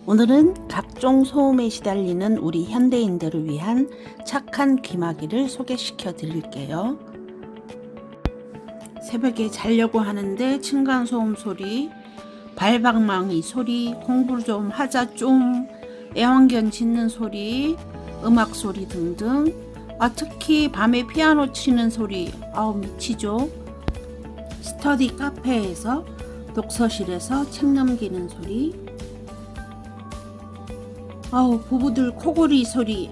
오늘은 각종 소음에 시달리는 우리 현대인들을 위한 착한 귀마개를 소개시켜 드릴게요. 새벽에 자려고 하는데 층간소음 소리, 발방망이 소리, 공부 좀 하자 좀, 애완견 짖는 소리, 음악 소리 등등. 특히 밤에 피아노 치는 소리, 미치죠. 스터디 카페에서, 독서실에서 책 넘기는 소리, 부부들 코골이 소리,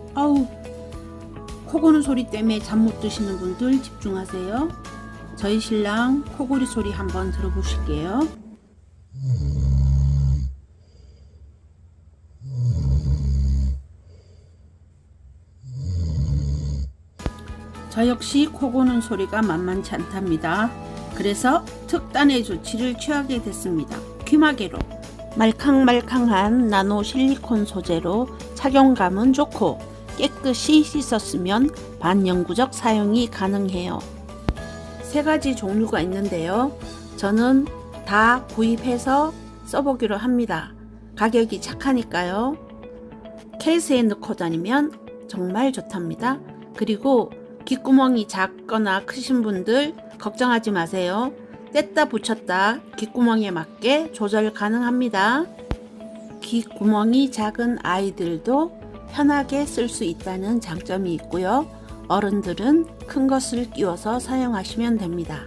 코 고는 소리 때문에 잠 못 드시는 분들 집중하세요. 저희 신랑 코골이 소리 한번 들어보실게요. 저 역시 코 고는 소리가 만만치 않답니다. 그래서 특단의 조치를 취하게 됐습니다. 귀마개로 말캉말캉한 나노 실리콘 소재로 착용감은 좋고 깨끗이 씻었으면 반영구적 사용이 가능해요. 세 가지 종류가 있는데요. 저는 다 구입해서 써보기로 합니다. 가격이 착하니까요. 케이스에 넣고 다니면 정말 좋답니다. 그리고 귓구멍이 작거나 크신 분들 걱정하지 마세요. 뗐다 붙였다 귓구멍에 맞게 조절 가능합니다. 귓구멍이 작은 아이들도 편하게 쓸 수 있다는 장점이 있고요. 어른들은 큰 것을 끼워서 사용하시면 됩니다.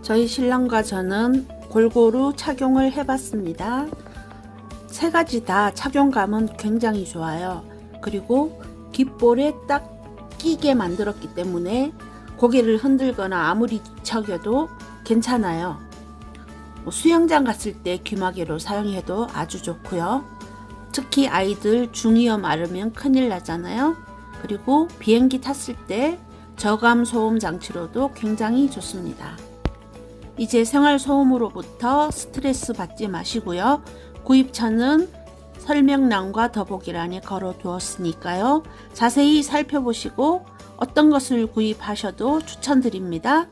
저희 신랑과 저는 골고루 착용을 해봤습니다. 세 가지 다 착용감은 굉장히 좋아요. 그리고 귓볼에 딱 끼게 만들었기 때문에 고개를 흔들거나 아무리 뒤척여도 괜찮아요. 수영장 갔을 때 귀마개로 사용해도 아주 좋고요. 특히 아이들 중이염 앓으면 큰일 나잖아요. 그리고 비행기 탔을 때 저감 소음 장치로도 굉장히 좋습니다. 이제 생활 소음으로부터 스트레스 받지 마시고요. 구입처는 설명란과 더보기란에 걸어 두었으니까요. 자세히 살펴보시고 어떤 것을 구입하셔도 추천드립니다.